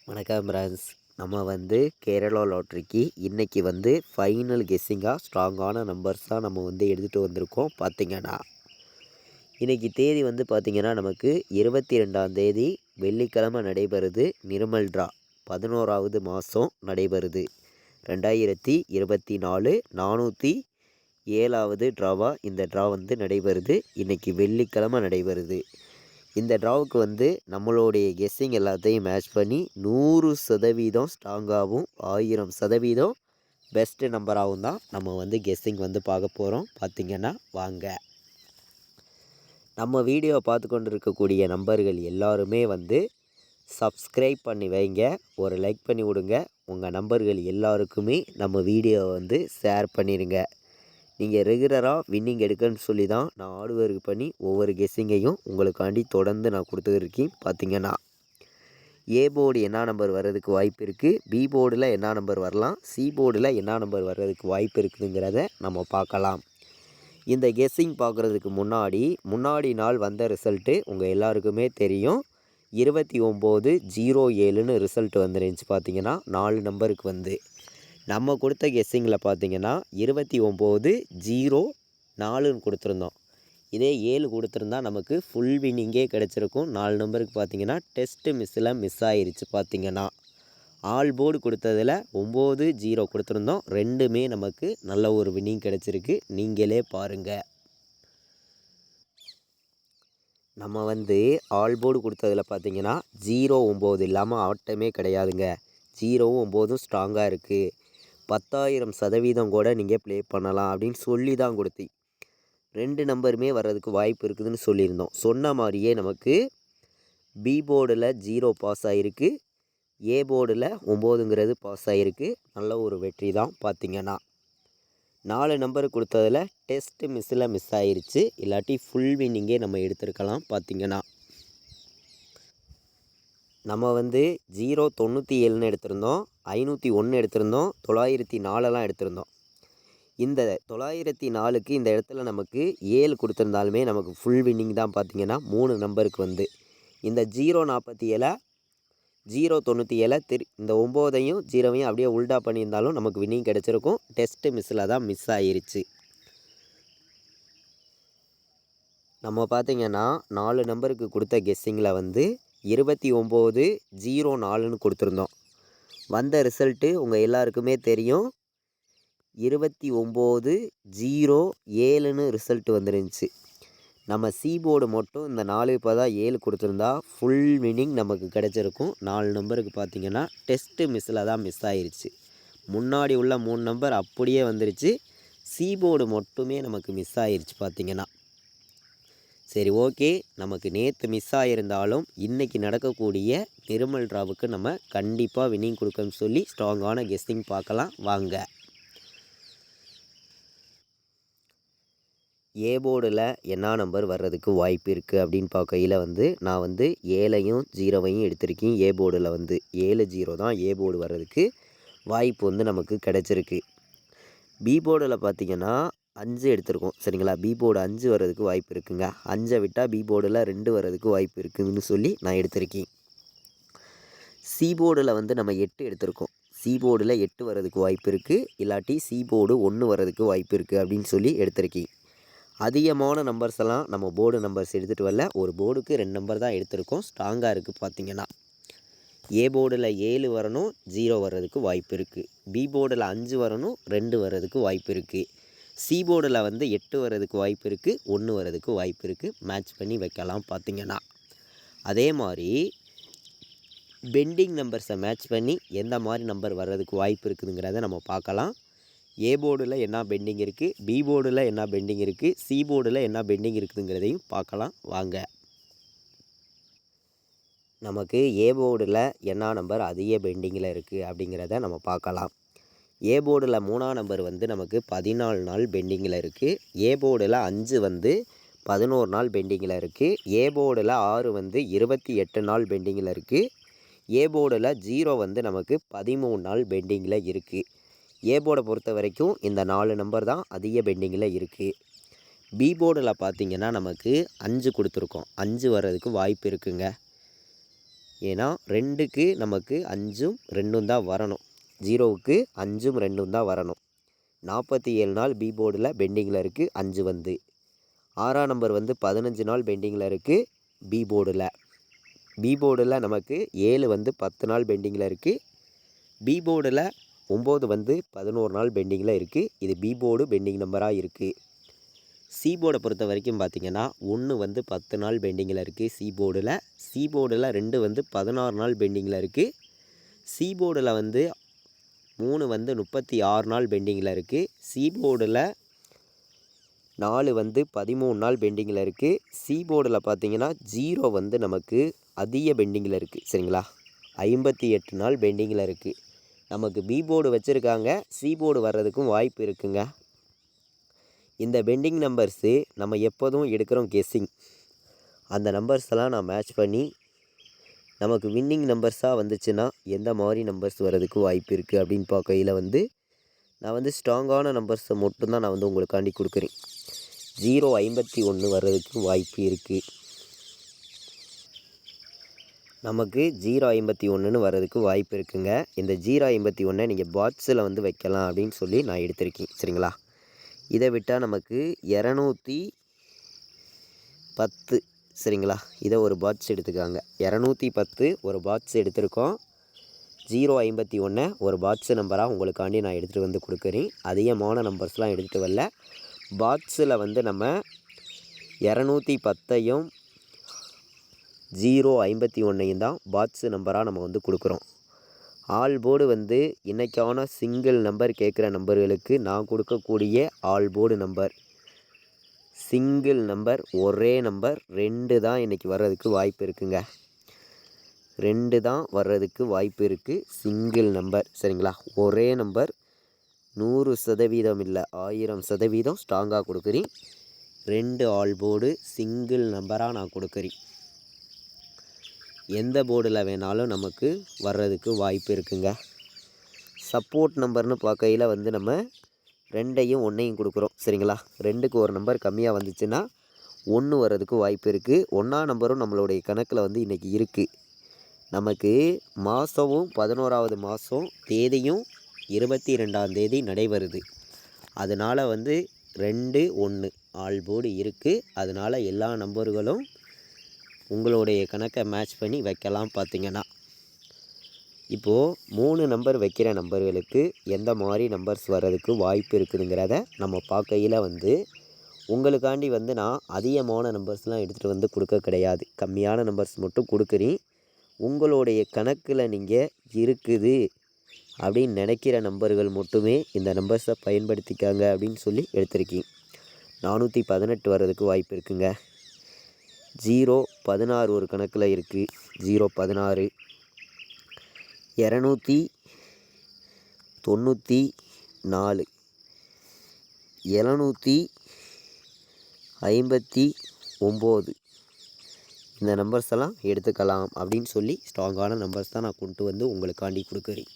வணக்கம் ஃப்ரெண்ட்ஸ். நம்ம கேரளா லாட்ரிக்கு இன்றைக்கி ஃபைனல் கெஸ்ஸிங்காக ஸ்ட்ராங்கான நம்பர்ஸ் தான் நம்ம எடுத்துகிட்டு வந்திருக்கோம். பார்த்திங்கன்னா இன்றைக்கி தேதி பார்த்திங்கன்னா நமக்கு 22ஆம் தேதி வெள்ளிக்கிழமை நடைபெறுது. நிர்மல் ட்ரா 11வது மாதம் நடைபெறுது. 2024 407வது ட்ராவாக இந்த ட்ரா நடைபெறுது. இன்றைக்கி வெள்ளிக்கிழமை நடைபெறுது. இந்த ட்ராவுக்கு நம்மளுடைய கெஸ்ஸிங் எல்லாத்தையும் மேட்ச் பண்ணி 100% ஸ்ட்ராங்காகவும் 1000% பெஸ்ட்டு நம்பராகவும் தான் நம்ம கெஸ்ஸிங் பார்க்க போகிறோம். பார்த்திங்கன்னா வாங்க. நம்ம வீடியோவை பார்த்து கொண்டு இருக்கக்கூடிய நம்பர்கள் எல்லாருமே சப்ஸ்கிரைப் பண்ணி வைங்க, ஒரு லைக் பண்ணி விடுங்க. உங்கள் நம்பர்கள் எல்லாருக்குமே நம்ம வீடியோவை ஷேர் பண்ணிடுங்க. நீங்கள் ரெகுலராக வின்னிங் எடுக்கன்னு சொல்லி தான் நான் ஹார்ட் ஒர்க் பண்ணி ஒவ்வொரு கெஸ்ஸிங்கையும் உங்களுக்காண்டி தொடர்ந்து நான் கொடுத்துருக்கேன். பார்த்திங்கன்னா ஏ போர்டு என்ன நம்பர் வர்றதுக்கு வாய்ப்பு இருக்குது, பி போர்டில் என்ன நம்பர் வரலாம், சி போர்டில் என்ன நம்பர் வர்றதுக்கு வாய்ப்பு இருக்குதுங்கிறத நம்ம பார்க்கலாம். இந்த கெஸ்ஸிங் பார்க்குறதுக்கு முன்னாடி நாள் வந்த ரிசல்ட்டு உங்கள் எல்லாருக்குமே தெரியும். 29/07 ரிசல்ட் வந்துருந்துச்சு. பார்த்திங்கன்னா 4 நம்பருக்கு நம்ம கொடுத்த கெஸ்ஸிங்கில் பார்த்திங்கன்னா 29/04 கொடுத்துருந்தோம். இதே 7 கொடுத்துருந்தா நமக்கு ஃபுல் வின்னிங்கே கிடச்சிருக்கும். 4 நம்பருக்கு பார்த்திங்கன்னா டெஸ்ட்டு மிஸ் ஆகிருச்சு. பார்த்திங்கன்னா ஆல் போர்டு கொடுத்ததில் 9-0 கொடுத்துருந்தோம். ரெண்டுமே நமக்கு நல்ல ஒரு வின்னிங் கிடச்சிருக்கு. நீங்களே பாருங்கள். நம்ம ஆல் போர்டு கொடுத்ததில் பார்த்திங்கன்னா 0-9 இல்லாமல் ஆட்டமே கிடையாதுங்க. 0வும் 9ம் ஸ்ட்ராங்காக இருக்குது. 10,000% கூட நீங்கள் ப்ளே பண்ணலாம் அப்படின்னு சொல்லி தான் கொடுத்தி. 2 நம்பருமே வர்றதுக்கு வாய்ப்பு இருக்குதுன்னு சொல்லியிருந்தோம். சொன்ன மாதிரியே நமக்கு பி போர்டில் 0 பாஸ் ஆகிருக்கு, ஏ போர்டில் 9ங்கிறது பாஸ் ஆகிருக்கு. நல்ல ஒரு வெற்றி தான். பார்த்திங்கன்னா 4 நம்பர் கொடுத்ததில் டெஸ்ட்டு மிஸ் ஆகிருச்சு. இல்லாட்டி ஃபுல் வின்னிங்கே நம்ம எடுத்துருக்கலாம். பார்த்திங்கன்னா நம்ம 097ன்னு எடுத்திருந்தோம், 501 எடுத்திருந்தோம், 904 எடுத்திருந்தோம். இந்த 904க்கு இந்த இடத்துல நமக்கு 7 கொடுத்துருந்தாலுமே நமக்கு ஃபுல் வின்னிங் தான். பார்த்திங்கன்னா 3 நம்பருக்கு இந்த 047 097 இந்த 9ஐயும் 0வையும் அப்படியே உல்டா பண்ணியிருந்தாலும் நமக்கு வின்னிங் கிடச்சிருக்கும். டெஸ்ட்டு மிஸ்ஸில் தான் மிஸ் ஆகிருச்சு. நம்ம பார்த்திங்கன்னா 4 நம்பருக்கு கொடுத்த கெஸ்ஸிங்கில் 29/04 கொடுத்துருந்தோம். வந்த ரிசல்ட்டு உங்கள் எல்லாருக்குமே தெரியும். 29/07 ரிசல்ட் வந்துருந்துச்சு. நம்ம சி போர்டு மட்டும் இந்த 4 இப்போ தான் 7 கொடுத்துருந்தா ஃபுல் வின்னிங் நமக்கு கிடச்சிருக்கும். 4 நம்பருக்கு பார்த்திங்கன்னா டெஸ்ட்டு மிஸ்ஸில் தான் மிஸ் ஆகிருச்சு. முன்னாடி உள்ள 3 நம்பர் அப்படியே வந்துருச்சு. சி போர்டு மட்டுமே நமக்கு மிஸ் ஆகிருச்சு. பார்த்திங்கன்னா சரி, ஓகே. நமக்கு நேற்று மிஸ் ஆகியிருந்தாலும் இன்றைக்கி நடக்கக்கூடிய நிர்மல் ட்ராவுக்கு நம்ம கண்டிப்பாக வின்னிங் கொடுக்கணும்னு சொல்லி ஸ்ட்ராங்கான கெஸ்ஸிங் பார்க்கலாம் வாங்க. ஏ போர்டில் என்ன நம்பர் வர்றதுக்கு வாய்ப்பு இருக்குது அப்படின்னு பார்க்கையில் நான் 7ஐயும் 0வையும் எடுத்திருக்கேன். ஏ போர்டில் 7-0 தான் ஏ போர்டு வர்றதுக்கு வாய்ப்பு நமக்கு கிடச்சிருக்கு. பி போர்டில் பார்த்திங்கன்னா 5 எடுத்திருக்கோம். சரிங்களா, பி போர்டு 5 வர்றதுக்கு வாய்ப்பு இருக்குங்க. 5 விட்டால் பி போர்டில் 2 வர்றதுக்கு வாய்ப்பு இருக்குதுன்னு சொல்லி நான் எடுத்திருக்கேன். சி போர்டில் நம்ம 8 எடுத்திருக்கோம். சி போர்டில் 8 வர்றதுக்கு வாய்ப்பு இருக்குது. இல்லாட்டி சி போர்டு 1 வர்றதுக்கு வாய்ப்பு இருக்குது அப்படின்னு சொல்லி எடுத்திருக்கேன். அதிகமான நம்பர்ஸ் எல்லாம் நம்ம போர்டு நம்பர்ஸ் எடுத்துகிட்டு வரல. ஒரு போர்டுக்கு 2 நம்பர் தான் எடுத்திருக்கோம். ஸ்ட்ராங்காக இருக்குது. பார்த்திங்கன்னா ஏ போர்டில் 7 வரணும், 0 வர்றதுக்கு வாய்ப்பு இருக்குது. பி போர்டில் 5 வரணும், 2 வர்றதுக்கு வாய்ப்பு இருக்குது. சி போர்டில் 8 வர்றதுக்கு வாய்ப்பு இருக்குது, 1 வர்றதுக்கு வாய்ப்பு இருக்குது. மேட்ச் பண்ணி வைக்கலாம். பார்த்திங்கன்னா அதே மாதிரி பெண்டிங் நம்பர்ஸை மேட்ச் பண்ணி எந்த மாதிரி நம்பர் வர்றதுக்கு வாய்ப்பு இருக்குதுங்கிறத நம்ம பார்க்கலாம். ஏ போர்டில் என்ன பெண்டிங் இருக்குது, பி போர்டில் என்ன பெண்டிங் இருக்குது, சி போர்டில் என்ன பெண்டிங் இருக்குதுங்கிறதையும் பார்க்கலாம் வாங்க. நமக்கு ஏ போர்டில் என்ன நம்பர் அதிக பெண்டிங்கில் இருக்குது அப்படிங்கிறத நம்ம பார்க்கலாம். ஏ போர்டில் 3ஆம் நம்பர் நமக்கு 14 நாள் பெண்டிங்கில் இருக்குது. ஏ போர்டில் 5 11 நாள் பெண்டிங்கில் இருக்குது. ஏ போர்டில் 6 28 நாள் பெண்டிங்கில் இருக்குது. ஏ போர்டில் 0 நமக்கு 13 நாள் பெண்டிங்கில் இருக்குது. ஏ போர்டை பொறுத்த வரைக்கும் இந்த 4 நம்பர் தான் அதிக பெண்டிங்கில் இருக்குது. பி போர்டில் பார்த்திங்கன்னா நமக்கு 5 கொடுத்துருக்கோம். 5 வர்றதுக்கு வாய்ப்பு இருக்குங்க. ஏன்னா 2க்கு நமக்கு 5ம் 2ம் தான் வரணும். 0க்கு 5ம் 2ம் தான் வரணும். 47 நாள் பி போர்டில் பெண்டிங்கில் இருக்குது 5 வந்து. 6ஆம் நம்பர் வந்து 15 நாள் பெண்டிங்கில் இருக்குது பி போர்டில். பி போர்டில் நமக்கு 7 வந்து 10 நாள் பெண்டிங்கில் இருக்குது. பி போர்டில் 9 வந்து 11 நாள் பெண்டிங்கில் இருக்குது. இது பி போர்டு பெண்டிங் நம்பராக இருக்குது. சி போர்டை பொறுத்த வரைக்கும் பார்த்திங்கன்னா 1 வந்து 10 நாள் பெண்டிங்கில் இருக்குது சி போர்டில். சி போர்டில் 2 வந்து 16 நாள் பெண்டிங்கில் இருக்குது. சி போர்டில் வந்து 3 வந்து 36 நாள் பெண்டிங்கில் இருக்குது. சி போர்டில் 4 வந்து 13 நாள் பெண்டிங்கில் இருக்குது. சி போர்டில் பார்த்திங்கன்னா 0 வந்து நமக்கு அதிக பெண்டிங்கில் இருக்குது. சரிங்களா, 58 நாள் பெண்டிங்கில் இருக்குது. நமக்கு பி போர்டு வச்சுருக்காங்க, சி போர்டு வர்றதுக்கும் வாய்ப்பு இருக்குங்க. இந்த பெண்டிங் நம்பர்ஸு நம்ம எப்போதும் எடுக்கிறோம் கெஸ்ஸிங். அந்த நம்பர்ஸ் எல்லாம் நான் மேட்ச் பண்ணி நமக்கு வின்னிங் நம்பர்ஸாக வந்துச்சுன்னா எந்த மாதிரி நம்பர்ஸ் வர்றதுக்கு வாய்ப்பு இருக்குது அப்படின்னு பார்க்கையில் வந்து நான் வந்து ஸ்ட்ராங்கான நம்பர்ஸை மட்டும்தான் நான் வந்து உங்களுக்காண்டி கொடுக்குறேன். 051 வர்றதுக்கு வாய்ப்பு இருக்குது. நமக்கு 051ன்னு வர்றதுக்கு வாய்ப்பு இருக்குங்க. இந்த 051 நீங்கள் பாக்ஸில் வந்து வைக்கலாம் அப்படின்னு சொல்லி நான் எடுத்திருக்கேன். சரிங்களா, இதை விட்டால் நமக்கு 210. சரிங்களா, இதை ஒரு பாக்ஸ் எடுத்துக்காங்க. 210 ஒரு பாக்ஸ் எடுத்திருக்கோம். 051 ஒரு பாக்ஸ் நம்பராக உங்களுக்காண்டி நான் எடுத்துகிட்டு வந்து கொடுக்குறேன். அதிகமான நம்பர்ஸ்லாம் எடுத்துகிட்டு வரல. பாக்ஸில் வந்து நம்ம 210ஐயும் 051ஐயும் தான் பாக்ஸ் நம்பராக நம்ம வந்து கொடுக்குறோம். ஆல் போர்டு வந்து இன்றைக்கான சிங்கிள் நம்பர் கேட்குற நம்பர்களுக்கு நான் கொடுக்கக்கூடிய all board number single number, ஒரே நம்பர் 2 தான் இன்றைக்கி வர்றதுக்கு வாய்ப்பு இருக்குங்க. 2 தான் வர்றதுக்கு வாய்ப்பு இருக்குது. Single number. சரிங்களா, ஒரே நம்பர் 100% இல்லை 1000% ஸ்ட்ராங்காக கொடுக்குறேன். 2 ஆல் போர்டு சிங்கிள் நம்பராக நான் கொடுக்குறேன். எந்த போர்டில் வேணாலும் நமக்கு வர்றதுக்கு வாய்ப்பு இருக்குங்க. சப்போர்ட் நம்பர்னு பார்க்கையில் வந்து நம்ம 2ஐயும் 1ஐயும் கொடுக்குறோம். சரிங்களா, 2க்கு ஒரு நம்பர் கம்மியாக வந்துச்சுன்னா 1 வர்றதுக்கு வாய்ப்பு இருக்குது. 1ஆம் நம்பரும் நம்மளுடைய கணக்கில் வந்து இன்றைக்கி இருக்குது. நமக்கு மாதமும் 11வது மாதம் தேதியும் 22ஆம் தேதி நடைபெறுது. அதனால் வந்து 2 1 ஆல் போர்டு இருக்குது. அதனால் எல்லா நம்பர்களும் உங்களுடைய கணக்கை மேட்ச் பண்ணி வைக்கலாம். பார்த்திங்கன்னா இப்போது 3 நம்பர் வைக்கிற நம்பர்களுக்கு எந்த மாதிரி நம்பர்ஸ் வர்றதுக்கு வாய்ப்பு இருக்குதுங்கிறத நம்ம பார்க்கையில் வந்து உங்களுக்காண்டி வந்து நான் அதிகமான நம்பர்ஸ்லாம் எடுத்துகிட்டு வந்து கொடுக்க கிடையாது. கம்மியான நம்பர்ஸ் மட்டும் கொடுக்குறேன். உங்களுடைய கணக்கில் நீங்கள் இருக்குது அப்படின்னு நினைக்கிற நம்பர்கள் மட்டுமே இந்த நம்பர்ஸை பயன்படுத்திக்காங்க அப்படின்னு சொல்லி எடுத்திருக்கீங்க. 418 வர்றதுக்கு வாய்ப்பு இருக்குங்க. 016 ஒரு கணக்கில் இருக்குது. 016 294 759 இந்த நம்பர்ஸ் எல்லாம் எடுத்துக்கலாம் அப்படின்னு சொல்லி ஸ்ட்ராங்கான நம்பர்ஸ் தான் நான் கொண்டு வந்து உங்களுக்காண்டி கொடுக்குறேன்.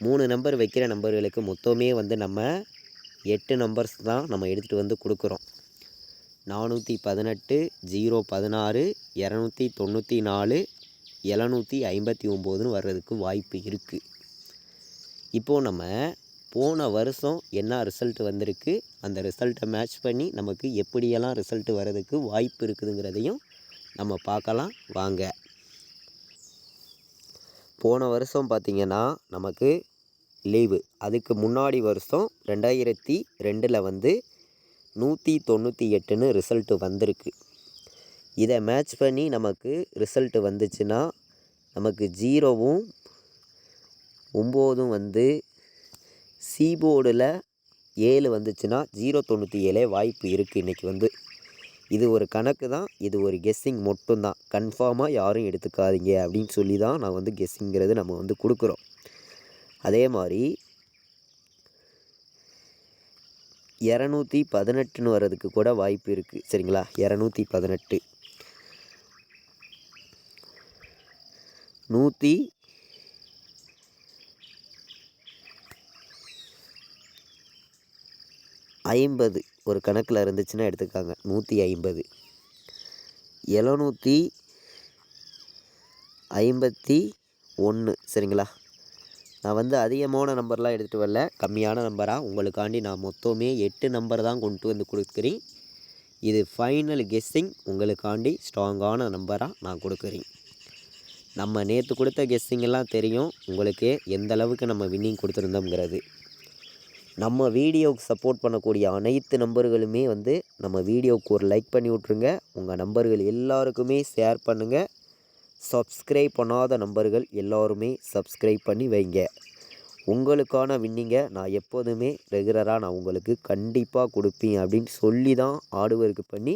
3 நம்பர் வைக்கிற நம்பர்களுக்கு மொத்தமே வந்து நம்ம 8 நம்பர்ஸ் தான் நம்ம எடுத்துகிட்டு வந்து கொடுக்குறோம். 418 016 294 759ன்னு வர்றதுக்கு வாய்ப்பு இருக்குது. இப்போது நம்ம போன வருஷம் என்ன ரிசல்ட் வந்திருக்கு, அந்த ரிசல்ட்டை மேட்ச் பண்ணி நமக்கு எப்படியெல்லாம் ரிசல்ட் வர்றதுக்கு வாய்ப்பு இருக்குதுங்கிறதையும் நம்ம பார்க்கலாம் வாங்க. போன வருஷம் பார்த்திங்கன்னா நமக்கு லீவு. அதுக்கு முன்னாடி வருஷம் 2002 வந்து 198ன்னு ரிசல்ட்டு வந்திருக்கு. இதை மேட்ச் பண்ணி நமக்கு ரிசல்ட்டு வந்துச்சுன்னா நமக்கு 0வும் 9 வந்து சி போர்டில் 7 வந்துச்சுன்னா 097 வாய்ப்பு இருக்குது. இன்றைக்கி வந்து இது ஒரு கணக்கு தான், இது ஒரு கெஸ்ஸிங் மட்டும்தான். கன்ஃபார்மாக யாரும் எடுத்துக்காதீங்க அப்படின்னு சொல்லி தான் நான் வந்து கெஸ்ஸிங்கிறது நம்ம வந்து கொடுக்குறோம். அதே மாதிரி 218ன்னு வர்றதுக்கு கூட வாய்ப்பு இருக்குது. சரிங்களா, 218 150 ஒரு கணக்கில் இருந்துச்சுன்னா எடுத்துக்காங்க. 150 758 51 சரிங்களா. நான் வந்து அதிகமான நம்பர்லாம் எடுத்துகிட்டு வரல, கம்மியான நம்பராக உங்களுக்காண்டி நான் மொத்தமே 8 நம்பர் தான் கொண்டு வந்து கொடுக்குறேன். இது ஃபைனல் கெஸ்ஸிங், உங்களுக்காண்டி ஸ்ட்ராங்கான நம்பராக நான் கொடுக்குறேன். நம்ம நேற்று கொடுத்த கெஸ்ஸிங்கெல்லாம் தெரியும் உங்களுக்கு எந்த அளவுக்கு நம்ம வின்னிங் கொடுத்துருந்தோங்கிறது. நம்ம வீடியோவுக்கு சப்போர்ட் பண்ணக்கூடிய அனைத்து நம்பர்களுமே வந்து நம்ம வீடியோவுக்கு ஒரு லைக் பண்ணி விட்ருங்க. உங்கள் நம்பர்கள் எல்லாருக்குமே ஷேர் பண்ணுங்கள். சப்ஸ்கிரைப் பண்ணாத நம்பர்கள் எல்லோருமே சப்ஸ்கிரைப் பண்ணி வைங்க. உங்களுக்கான வின்னிங்கை நான் எப்போதுமே ரெகுலராக நான் உங்களுக்கு கண்டிப்பாக கொடுப்பேன் அப்படின்னு சொல்லி தான் ஹார்ட்வொர்க் பண்ணி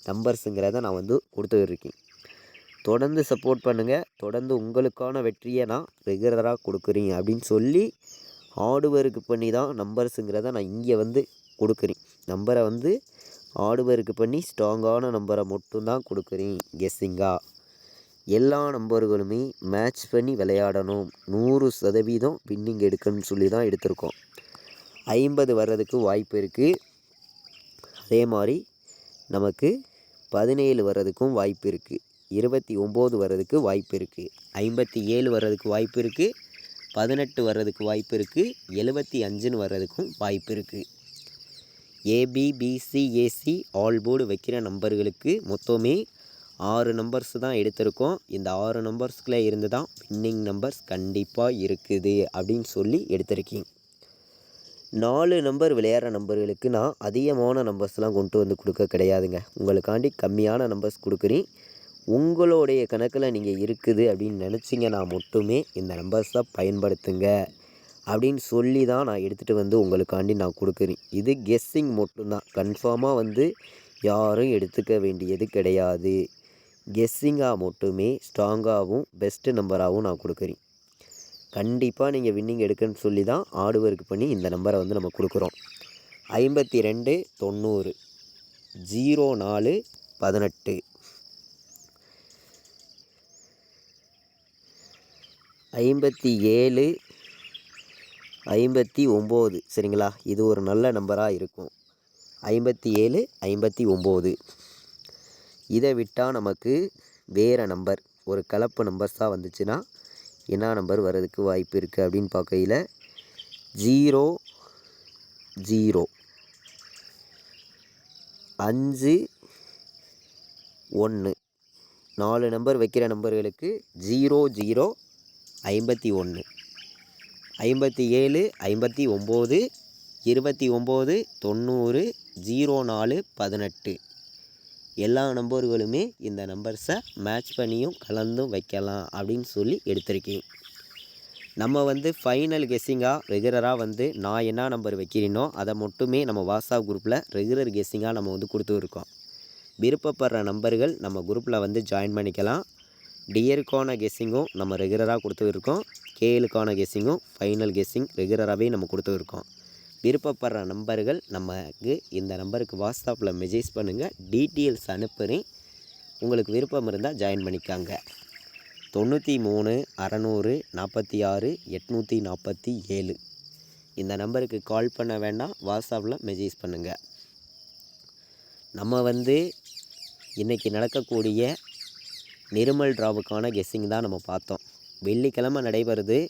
நம்பர்ஸுங்கிறத நான் வந்து கொடுத்துருக்கேன். தொடர்ந்து சப்போர்ட் பண்ணுங்கள். தொடர்ந்து உங்களுக்கான வெற்றியை நான் ரெகுலராக கொடுக்குறேன் அப்படின்னு சொல்லி ஹார்ட்வொர்க் பண்ணி தான் நம்பர்ஸுங்கிறத நான் இங்கே வந்து கொடுக்குறேன். நம்பரை வந்து ஹார்ட்வொர்க் பண்ணி ஸ்ட்ராங்கான நம்பரை மட்டும்தான் கொடுக்குறேன் கெஸ்ஸிங்காக. எல்லா நம்பர்களுமே மேட்ச் பண்ணி விளையாடணும், 100% வின்னிங் எடுக்கணும்னு சொல்லி தான் எடுத்திருக்கோம். 50 வர்றதுக்கு வாய்ப்பு இருக்குது. அதே மாதிரி நமக்கு 17 வர்றதுக்கும் வாய்ப்பு இருக்குது. 29 வர்றதுக்கு வாய்ப்பு இருக்குது. 57 வர்றதுக்கு வாய்ப்பு இருக்குது. 18 வர்றதுக்கு வாய்ப்பு இருக்குது. 75ன்னு வர்றதுக்கும் வாய்ப்பு இருக்குது. ABBCAC ஆல் போர்டு வைக்கிற நம்பர்களுக்கு மொத்தமே 6 நம்பர்ஸ் தான் எடுத்திருக்கோம். இந்த 6 நம்பர்ஸ்குள்ளே இருந்து தான் வின்னிங் நம்பர்ஸ் கண்டிப்பாக இருக்குது அப்படின்னு சொல்லி எடுத்திருக்கேன். 4 நம்பர் விளையாடுற நம்பர்களுக்கு நான் அதிகமான நம்பர்ஸ்லாம் கொண்டு வந்து கொடுக்க கிடையாதுங்க. உங்களுக்காண்டி கம்மியான நம்பர்ஸ் கொடுக்குறேன். உங்களுடைய கணக்கில் நீங்கள் இருக்குது அப்படின்னு நினச்சிங்கன்னா மட்டுமே இந்த நம்பர்ஸை பயன்படுத்துங்க அப்படின்னு சொல்லி தான் நான் எடுத்துகிட்டு வந்து உங்களுக்காண்டி நான் கொடுக்குறேன். இது கெஸ்ஸிங் மட்டும்தான், கன்ஃபார்மாக வந்து யாரும் எடுத்துக்க வேண்டியது கிடையாது. கெஸ்ஸிங்காக மட்டுமே ஸ்ட்ராங்காகவும் பெஸ்ட்டு நம்பராகவும் நான் கொடுக்குறேன். கண்டிப்பாக நீங்கள் வின்னிங் எடுக்கணும்னு சொல்லி தான் ஹார்ட்வொர்க் பண்ணி இந்த நம்பரை வந்து நம்ம கொடுக்குறோம். 52 90 04 18 57 59 சரிங்களா. இது ஒரு நல்ல நம்பராக இருக்கும். 57 59. இதை விட்டால் நமக்கு வேறு நம்பர் ஒரு கலப்பு நம்பர்ஸாக வந்துச்சுன்னா என்ன நம்பர் வர்றதுக்கு வாய்ப்பு இருக்குது அப்படின்னு பார்க்கையில் 0 0 5 1 4 நம்பர் வைக்கிற நம்பர்களுக்கு 0 0 51 57 59 29 90 04 18 எல்லா நம்பர்களுமே இந்த நம்பர்ஸை மேட்ச் பண்ணியும் கலந்தும் வைக்கலாம் அப்படின்னு சொல்லி எடுத்திருக்கேன். நம்ம வந்து ஃபைனல் கெஸ்ஸிங்காக ரெகுலராக வந்து நான் என்ன நம்பர் வைக்கிறேனோ அதை மட்டுமே நம்ம வாட்ஸ்அப் குரூப்பில் ரெகுலர் கெஸ்ஸிங்காக நம்ம வந்து கொடுத்துருக்கோம். விருப்பப்படுற நம்பர்கள் நம்ம குரூப்பில் வந்து ஜாயின் பண்ணிக்கலாம். டியருக்கான கெஸ்ஸிங்கும் நம்ம ரெகுலராக கொடுத்துருக்கோம். கேலுக்கான கெஸ்ஸிங்கும் ஃபைனல் கெஸ்ஸிங் ரெகுலராகவே நம்ம கொடுத்துருக்கோம். விருப்பப்படுற நம்பர்கள் நமக்கு இந்த நம்பருக்கு வாட்ஸ்அப்பில் மெசேஜ் பண்ணுங்கள், டீட்டெயில்ஸ் அனுப்புகிறேன். உங்களுக்கு விருப்பம் இருந்தால் ஜாயின் பண்ணிக்காங்க. 93 600 46 847 இந்த நம்பருக்கு கால் பண்ண வேண்டாம், வாட்ஸ்அப்பில் மெசேஜ் பண்ணுங்கள். நம்ம வந்து இன்றைக்கி நடக்கக்கூடிய நிர்மல் டிராவுக்கான கெஸ்ஸிங் தான் நம்ம பார்த்தோம். வெள்ளிக்கிழமை நடைபெறுது.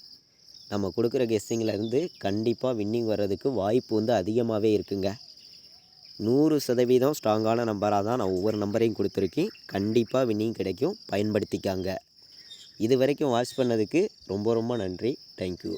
நம்ம கொடுக்குற கெஸ்ஸிங்கிலேருந்து கண்டிப்பாக வின்னிங் வர்றதுக்கு வாய்ப்பு வந்து அதிகமாகவே இருக்குங்க. 100% ஸ்ட்ராங்கான நம்பராக தான் நான் ஒவ்வொரு நம்பரையும் கொடுத்துருக்கேன். கண்டிப்பாக வின்னிங் கிடைக்கும், பயன்படுத்திக்காங்க. இது வரைக்கும் வாட்ச் பண்ணதுக்கு ரொம்ப ரொம்ப நன்றி. தேங்க்யூ.